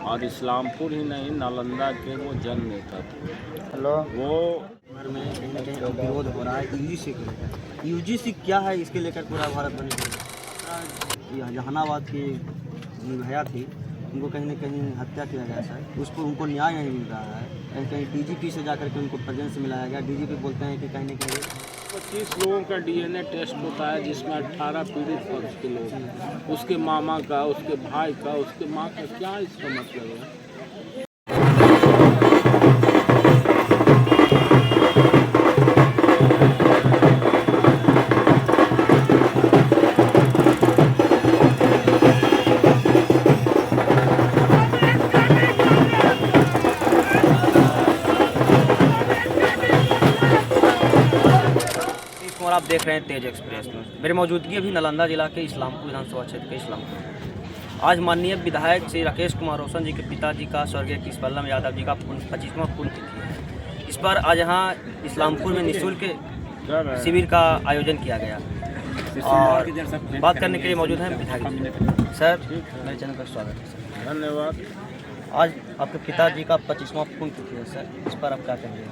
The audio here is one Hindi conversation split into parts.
और इस्लामपुर ही नहीं, नालंदा के वो जन नेता थे। हेलो, वो में कहीं ना कहीं अब विरोध हो रहा है यूजीसी को लेकर। यूजीसी क्या है इसके लेकर पूरा भारत बने। जहानाबाद की निर्भया थी, उनको कहीं ना कहीं हत्या किया गया सर, उस पर उनको न्याय नहीं मिल रहा है। कहीं कहीं डीजीपी से जाकर के उनको प्रेजेंस मिलाया गया। डीजीपी बोलते हैं कि कहीं ना कहीं 25 लोगों का डीएनए टेस्ट होता है, जिसमें 18 पीड़ित पक्ष के लोग हैं। उसके मामा का, उसके भाई का, उसके माँ का, क्या इसका मतलब है? और आप देख रहे हैं तेज एक्सप्रेस में। मेरी मौजूदगी अभी नालंदा जिला के इस्लामपुर विधानसभा क्षेत्र के इस्लामपुर। आज माननीय विधायक श्री राकेश कुमार रोशन जी के पिताजी का स्वर्गीय कृष्णवल्लभ यादव जी का 25वां पुण्यतिथि है। इस पर आज यहाँ इस्लामपुर में निःशुल्क शिविर का आयोजन किया गया और बात करने के लिए मौजूद हैं विधायक जी। सर, मेरे चैनल पर स्वागत है सर। धन्यवाद। आज आपके पिताजी का 25वां पुण्यतिथि है सर, इस पर आप क्या कहेंगे?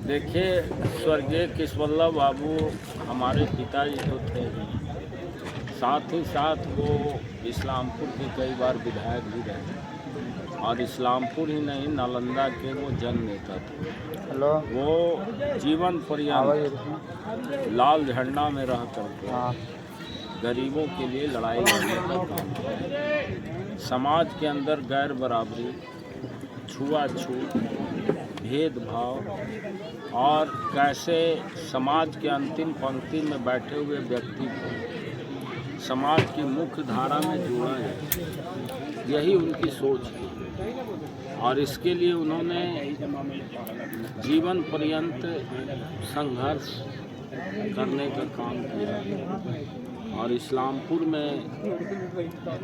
देखिए, स्वर्गीय कृष्णवल्लभ बाबू हमारे पिताजी तो थे ही, साथ ही साथ वो इस्लामपुर के कई बार विधायक भी रहे और इस्लामपुर ही नहीं, नालंदा के वो जन नेता थे। हेलो, वो जीवन पर्यंत लाल झंडा में रह करके गरीबों के लिए लड़ाई लड़ने का काम किया। समाज के अंदर गैर बराबरी, छुआछूत, भेदभाव और कैसे समाज के अंतिम पंक्ति में बैठे हुए व्यक्ति को समाज की मुख्य धारा में जोड़ा है, यही उनकी सोच थी। और इसके लिए उन्होंने जीवन पर्यंत संघर्ष करने का काम किया और इस्लामपुर में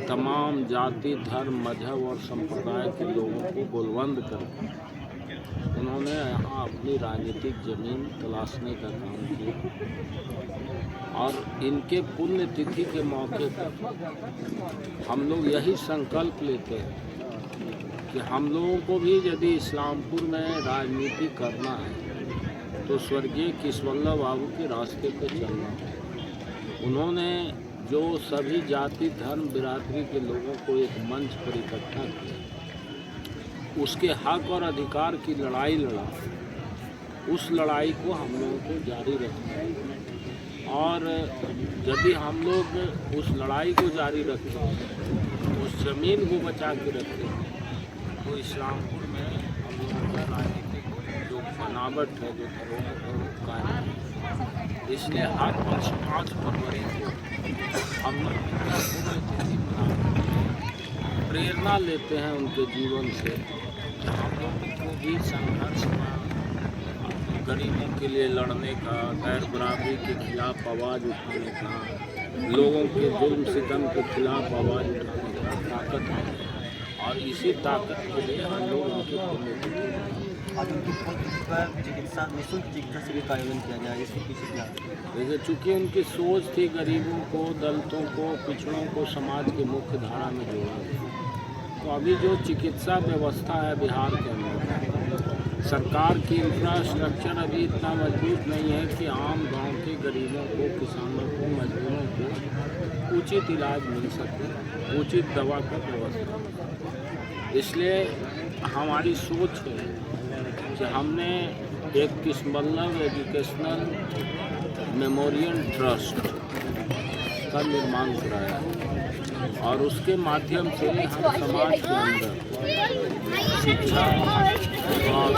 तमाम जाति, धर्म, मजहब और संप्रदाय के लोगों को गोलबंद करके उन्होंने यहाँ अपनी राजनीतिक जमीन तलाशने का काम किया। और इनके पुण्यतिथि के मौके पर हम लोग यही संकल्प लेते हैं कि हम लोगों को भी यदि इस्लामपुर में राजनीति करना है तो स्वर्गीय कृष्णवल्लभ बाबू के रास्ते पर चलना है। उन्होंने जो सभी जाति, धर्म, बिरादरी के लोगों को एक मंच पर इकट्ठा किया, उसके हक और अधिकार की लड़ाई लड़ा, उस लड़ाई को हम लोगों को जारी रखना है। और यदि हम लोग उस लड़ाई को जारी रखें, उस ज़मीन को बचा के रखें, तो इस्लामपुर में हम लोगों का राजनीतिक जो बनावट है, जो धरोहर है, वो कायम है। इसलिए हर वर्ष 5 फरवरी को हम लोग प्रेरणा लेते हैं उनके जीवन से। हम लोगों को भी संघर्ष का, गरीबों के लिए लड़ने का, गैर बराबरी के खिलाफ आवाज़ उठाने का, लोगों के जुल्म सितम के खिलाफ आवाज़ उठाने का ताकत है। और इसी ताकत के लिए हम लोग उनके आज उनकी चिकित्सा निःशुल्क चिकित्सा शिविर का आयोजन किया गया, इसके पीछे क्या? जैसे चूँकि उनकी सोच थी गरीबों को, दलितों को, पिछड़ों को समाज के मुख्य धारा में जोड़ना। तो अभी जो चिकित्सा व्यवस्था है बिहार के अंदर, सरकार की इंफ्रास्ट्रक्चर अभी इतना मजबूत नहीं है कि आम गांव के गरीबों को, किसानों को, मजदूरों को उचित इलाज मिल सके, उचित दवा का व्यवस्था। इसलिए हमारी सोच है कि हमने एक कृष्णवल्लभ एजुकेशनल मेमोरियल ट्रस्ट का निर्माण कराया और उसके माध्यम से हम समाज के अंदर शिक्षा और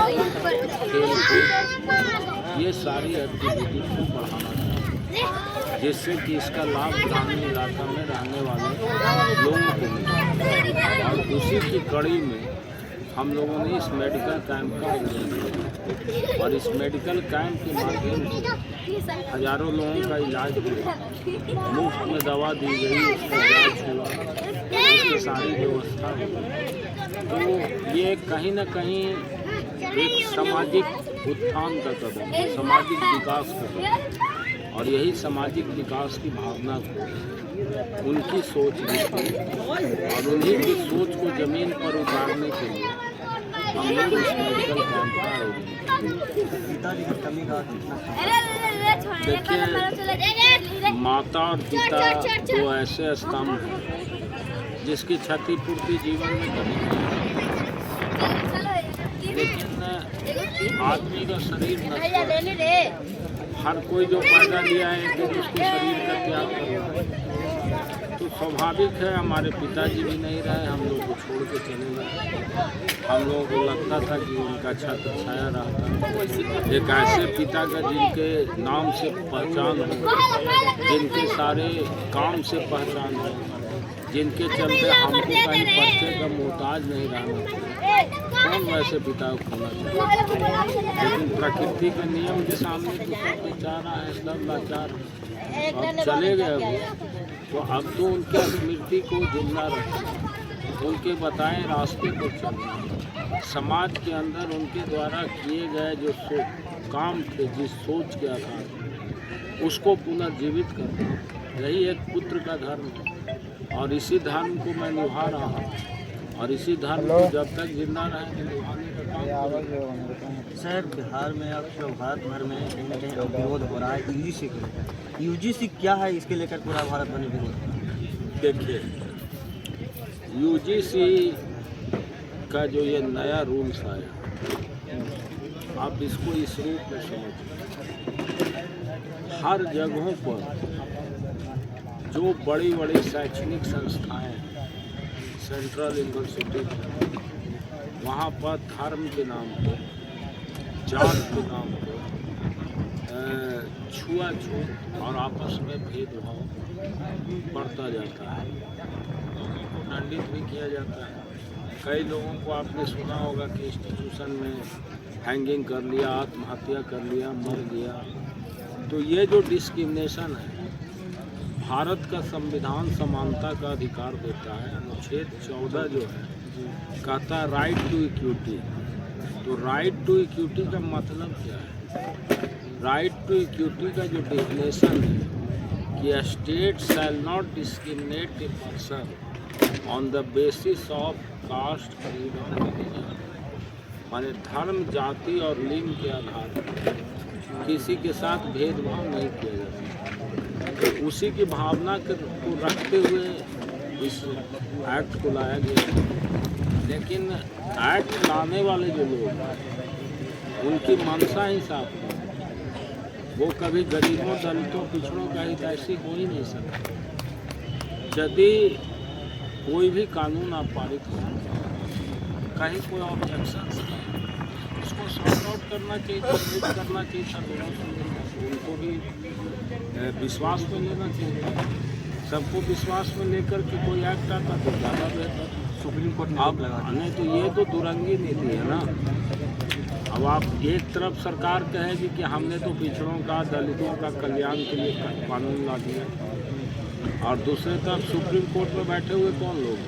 खेल, ये सारी एक्टिविटी को बढ़ाना चाहिए, जिससे कि इसका लाभ ग्रामीण इलाका में रहने वाले लोगों को मिले। और उसी की कड़ी में हम लोगों ने इस मेडिकल कैंप का आयोजन किया और इस मेडिकल कैंप के माध्यम से हजारों लोगों का इलाज हुआ, मुफ्त में दवा दी गई, उसका इलाज हुआ, उसकी सारी व्यवस्था हुई। तो ये कहीं ना कहीं एक सामाजिक उत्थान का कदम है, सामाजिक विकास का कदम, और यही सामाजिक विकास की भावना को उनकी सोच भी थी और उन्हीं की सोच को ज़मीन पर उतारने के लिए हम लोग इस मेडिकल कैंप का आयोजन किए। पिताजी की कमी का देखिए, माता और पिता दो ऐसे स्तंभ हैं जिसकी क्षतिपूर्ति जीवन में कभी नहीं, लेकिन आदमी का शरीर नश्वर है। हर कोई जो पैदा लिया है कि उसको शरीर का त्याग करना, तो स्वाभाविक है हमारे पिताजी भी नहीं रहे, हम लोग को छोड़ के चले गए। हम लोगों को लगता था कि उनका छत्र छाया रहता। एक ऐसे पिता का जिनके नाम से पहचान हो, जिनके सारे काम से पहचान हो, जिनके चलते हमको कहीं पर्चे का मोहताज नहीं रहना चाहिए, कौन वैसे पिता को खोना चाहिए। लेकिन प्रकृति के नियम के सामने तो सब बेचारा है, सब लाचार है। अब चले गए वो, तो अब तो उनकी स्मृति को जिंदा रखना, उनके बताए रास्ते पर चलना, समाज के अंदर उनके द्वारा किए गए जो काम थे, जिस सोच के आधार उसको पुनर्जीवित करना, यही एक पुत्र का धर्म है। और इसी धर्म को मैं निभा रहा हूँ और इसी धर्म को जब तक जिंदा रहे निभाने का काम। सर, बिहार में अब भारत भर में कहीं ना कहीं विरोध हो रहा है यूजीसी को लेकर। यूजीसी क्या है, इसके लेकर पूरा भारत भर में विरोध। देखिए, यूजीसी का जो ये नया रूल्स आया, आप इसको इस रूप में समझिए। हर जगहों पर जो बड़ी बड़ी शैक्षणिक संस्थाएं, सेंट्रल यूनिवर्सिटी, वहाँ पर धर्म के नाम पर, जात के नाम पर छुआछूत और आपस में भेदभाव बढ़ता जाता है, दंडित भी किया जाता है। कई लोगों को आपने सुना होगा कि इंस्टीट्यूशन में हैंगिंग कर लिया, आत्महत्या कर लिया, मर गया। तो ये जो डिस्क्रिमिनेशन है, भारत का संविधान समानता का अधिकार देता है। अनुच्छेद 14 जो है कहता है राइट टू इक्विटी। तो राइट टू इक्विटी का मतलब क्या है? राइट टू इक्विटी का जो डेफिनेशन है कि state shall not discriminate a person on the basis of caste, creed और रिलीजन, माने धर्म, जाति और लिंग के आधार पर किसी के साथ भेदभाव नहीं किया जाता। तो उसी की भावना को रखते हुए इस एक्ट को लाया गया। लेकिन एक्ट लाने वाले जो लोग हैं, उनकी मंशा ही साफ है। वो कभी गरीबों, दलितों, पिछड़ों का हितैषी हो ही नहीं सकता। यदि कोई भी कानून आप पारित हो, कहीं कोई ऑब्जेक्शन, उसको सॉर्ट आउट करना चाहिए, करना चाहिए था लोगों से, उनको भी विश्वास में लेना चाहिए। सबको विश्वास में लेकर के कोई एक्ट आता तो ज़्यादा बेहतर। सुप्रीम कोर्ट में आप नहीं तो ये तो दुरंगी नीति है ना। अब आप एक तरफ सरकार कहेगी कि हमने तो पिछड़ों का, दलितों का कल्याण के लिए कानून ला दिया, और दूसरे तरफ सुप्रीम कोर्ट में बैठे हुए कौन लोग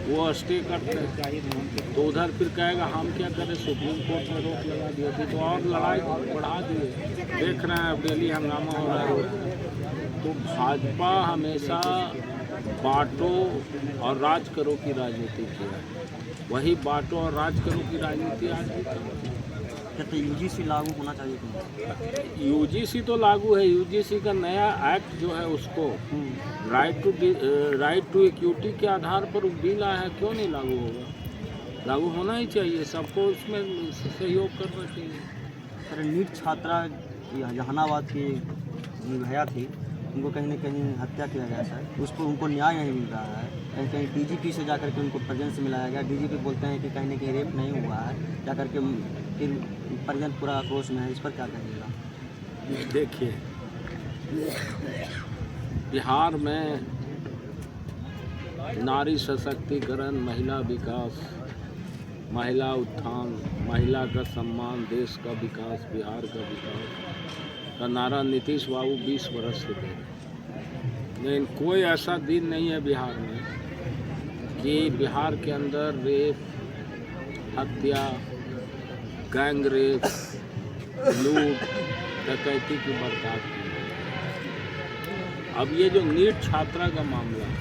वो स्टे करते हैं। तो उधर फिर कहेगा हम क्या करें, सुप्रीम कोर्ट में रोक लगा दिया थी, तो और लड़ाई बढ़ा दिए। देख रहे हैं डेली हंगामा हो रहा है। तो भाजपा हमेशा बांटो और राज करो की राजनीति की है, वही बांटो और राज करो की राजनीति आज भी कर रही है। कहते यूजीसी लागू होना चाहिए। यूजीसी तो लागू है। यूजीसी का नया एक्ट जो है उसको राइट टू इक्विटी के आधार पर बिल आया है, क्यों नहीं लागू होगा? लागू होना ही चाहिए, सबको उसमें सहयोग करना चाहिए। सर, नीट छात्रा जहानाबाद की निर्भया थी, उनको कहीं ना कहीं हत्या किया गया सर, उस पर उनको न्याय नहीं मिल रहा है। कहीं कहीं डीजीपी से जाकर के उनको परिजन से मिलाया गया। डीजीपी बोलते हैं कि कहीं ना कहीं रेप नहीं हुआ है, जाकर के फिर परिजन पूरा आक्रोश में है। इस पर क्या कहिएगा? देखिए, बिहार में नारी सशक्तिकरण, महिला विकास, महिला उत्थान, महिला का सम्मान, देश का विकास, बिहार का विकास का नारा नीतीश बाबू 20 वर्ष से दे रहे हैं। लेकिन कोई ऐसा दिन नहीं है बिहार में कि बिहार के अंदर रेप, हत्या, गैंग रेप, लूट, डकैती की बर्ताव की। अब ये जो नीट छात्रा का मामला है,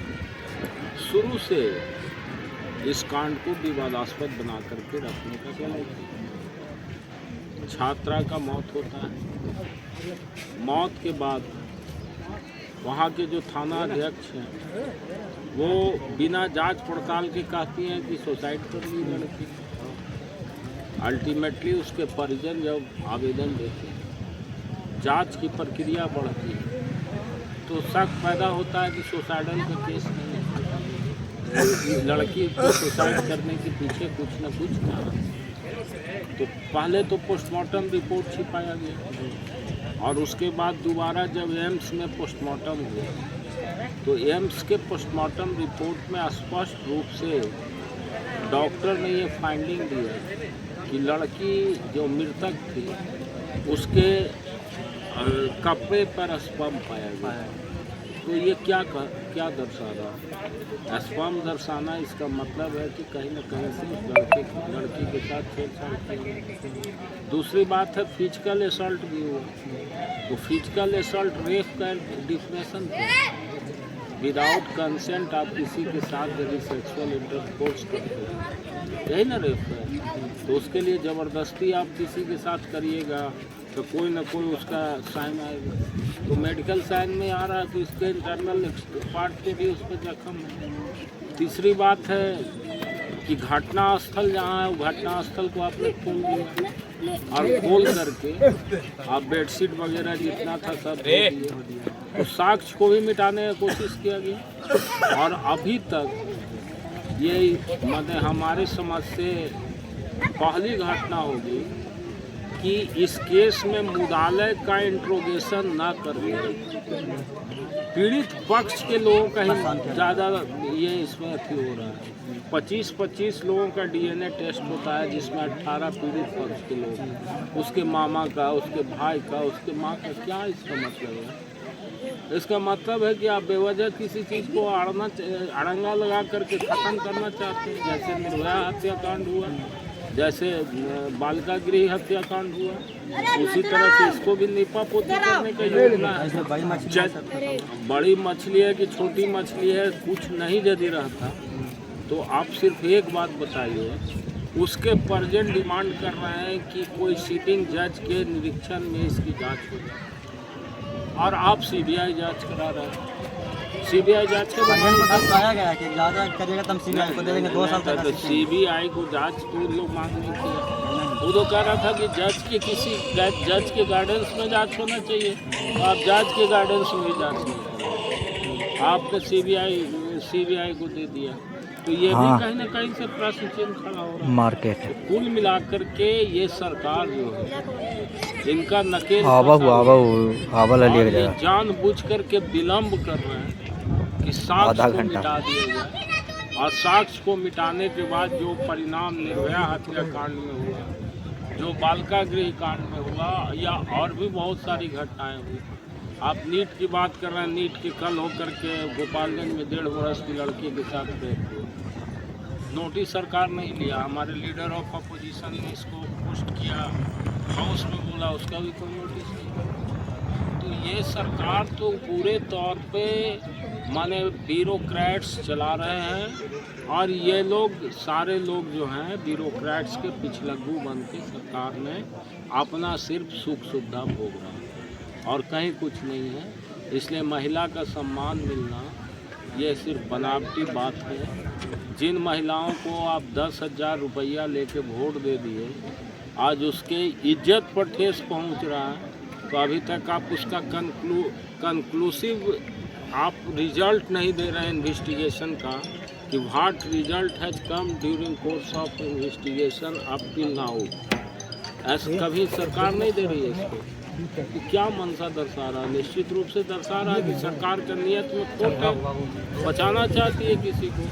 शुरू से इस कांड को विवादास्पद बना करके रखने का चला। छात्रा का मौत होता है, मौत के बाद वहाँ के जो थाना अध्यक्ष हैं वो बिना जांच पड़ताल के कहती हैं कि सुसाइड कर ली लड़की। अल्टीमेटली उसके परिजन जब आवेदन देते हैं, जांच की प्रक्रिया बढ़ती है, तो शक पैदा होता है कि सुसाइडल का केस नहीं है, लड़की को सुसाइड करने के पीछे कुछ न कुछ कारण। तो पहले तो पोस्टमार्टम रिपोर्ट छिपाया गया और उसके बाद दोबारा जब एम्स में पोस्टमार्टम हुआ तो एम्स के पोस्टमार्टम रिपोर्ट में स्पष्ट रूप से डॉक्टर ने ये फाइंडिंग दिया कि लड़की जो मृतक थी उसके कपड़े पर स्पर्म पाया गया। तो ये क्या दर्शा रहा है? स्पर्म दर्शाना इसका मतलब है कि कहीं न कहीं से लड़की के साथ छेड़छाड़ की। दूसरी बात है फिजिकल असल्ट भी हुआ, तो फिजिकल असल्ट रेप का डिफिनेशन विदाउट कंसेंट आप किसी के साथ यदि सेक्सुअल इंटरकोर्स करते हैं, यही ना रेप है। तो उसके लिए ज़बरदस्ती आप किसी के साथ करिएगा तो कोई ना कोई उसका साइन आएगा। तो मेडिकल साइन में आ रहा है तो इसके इंटरनल पार्ट पे भी उस पर जख्म है। तीसरी बात है कि घटना स्थल जहाँ है वो घटना स्थल को आपने खोल दिया और खोल करके आप बेडशीट वगैरह जितना था सब दे दिए। तो साक्ष्य को भी मिटाने की कोशिश किया गया और अभी तक ये मतलब हमारे समाज से पहली घटना होगी कि इस केस में मुद्दालय का इंट्रोगेशन ना करके पीड़ित पक्ष के लोगों का ही ज़्यादा ये इसमें अथी हो रहा है। 25 लोगों का डीएनए टेस्ट होता है जिसमें 18 पीड़ित पक्ष के लोग, उसके मामा का, उसके भाई का, उसके माँ का। क्या इसका मतलब है? इसका मतलब है कि आप बेवजह किसी चीज़ को अड़ंगा लगा करके ख़त्म करना चाहते हैं। जैसे निर्भया हत्याकांड हुआ, जैसे बालिका गृह हत्याकांड हुआ, उसी तरह से इसको भी नीपापोती करने का योजना है। बड़ी मछली है कि छोटी मछली है, कुछ नहीं यदि रहता तो आप सिर्फ एक बात बताइए, उसके परिजन डिमांड कर रहे हैं कि कोई सिटिंग जज के निरीक्षण में इसकी जांच हो और आप सीबीआई जांच करा रहे हैं। सीबीआई जांच के बताया गया कि ज़्यादा करिएगा तो हम सीबीआई को दे देंगे 2 साल तक। तो सीबीआई को जांच तो लोग मांग नहीं किया। वो तो कह रहा था कि जज के गाइडेंस में जांच होना चाहिए, आप जज के गाइडेंस में जांच नहीं, आपने सीबीआई को दे दिया। तो ये भी कहीं ना कहीं से प्रश्न चिन्ह खड़ा हो रहा है मार्केट। तो कुल मिलाकर के ये सरकार जो है इनका नकेल जानबूझ करके विलम्ब कर रहे हैं कि साक्ष्य को मिटा दिया जाए और साक्ष्य को मिटाने के बाद जो परिणाम निर्भया हत्याकांड में हुआ, जो बालिका गृह कांड में हुआ या और भी बहुत सारी घटनाएं हुई। आप नीट की बात कर रहे हैं, नीट के कल होकर के गोपालगंज में 1.5 वर्ष की लड़की के साथ रेप हुआ, नोटिस सरकार नहीं लिया। हमारे लीडर ऑफ अपोजिशन ने इसको पोस्ट किया, हाउस में बोला, उसका भी कोई नोटिस नहीं। तो ये सरकार तो पूरे तौर पे माने ब्यूरोक्रेट्स चला रहे हैं और ये लोग सारे लोग जो हैं ब्यूरोक्रेट्स के पिछलग्गू बन के सरकार में अपना सिर्फ सुख सुविधा भोग रहा है और कहीं कुछ नहीं है। इसलिए महिला का सम्मान मिलना ये सिर्फ बनावटी बात है। जिन महिलाओं को आप 10,000 रुपया लेके वोट दे दिए, आज उसके इज्जत पर ठेस पहुंच रहा है, तो अभी तक आप उसका कंक्लूसिव आप रिजल्ट नहीं दे रहे हैं इन्वेस्टिगेशन का कि what result has come during course of investigation up till now. ऐसा कभी सरकार नहीं दे रही है इसको। तो क्या मंशा दर्शा रहा है? निश्चित रूप से दर्शा रहा है कि सरकार का नियत में खोट है, बचाना चाहती है किसी को।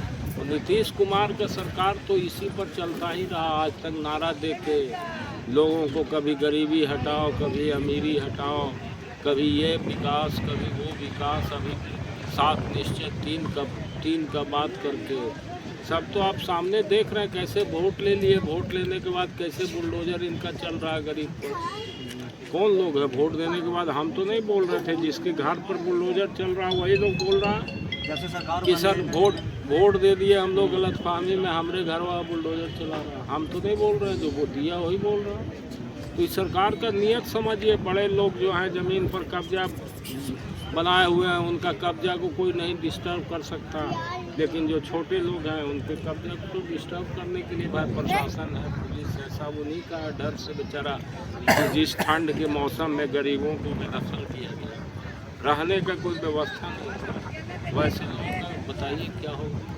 और नीतीश कुमार का सरकार तो इसी पर चलता ही रहा आज तक, नारा दे के लोगों को कभी गरीबी हटाओ, कभी अमीरी हटाओ, कभी ये विकास, कभी वो विकास, अभी 7 निश्चय 3 का बात करके सब तो आप सामने देख रहे हैं। कैसे वोट ले लिए, वोट लेने के बाद कैसे बुलडोजर इनका चल रहा है गरीब पर। कौन लोग है? वोट देने के बाद हम तो नहीं बोल रहे थे, जिसके घर पर बुलडोजर चल रहा है वही लोग बोल रहा है जैसे सरकार कि सर वोट दे दिए हम लोग गलतफहमी में, हमारे घर वाला बुलडोजर चला रहा है। हम तो नहीं बोल रहे, जो वोट दिया वही बोल रहा है। तो इस सरकार का नियत समझिए, बड़े लोग जो हैं ज़मीन पर कब्जा बनाए हुए हैं, उनका कब्जा को कोई नहीं डिस्टर्ब कर सकता, लेकिन जो छोटे लोग हैं उनके कब्जा को डिस्टर्ब करने के लिए भाई प्रशासन है, पुलिस है, सब उन्हीं का डर से बेचारा जिस ठंड के मौसम में गरीबों को बेदखल किया गया, रहने का कोई व्यवस्था नहीं था। वैसे लोग बताइए क्या होगा।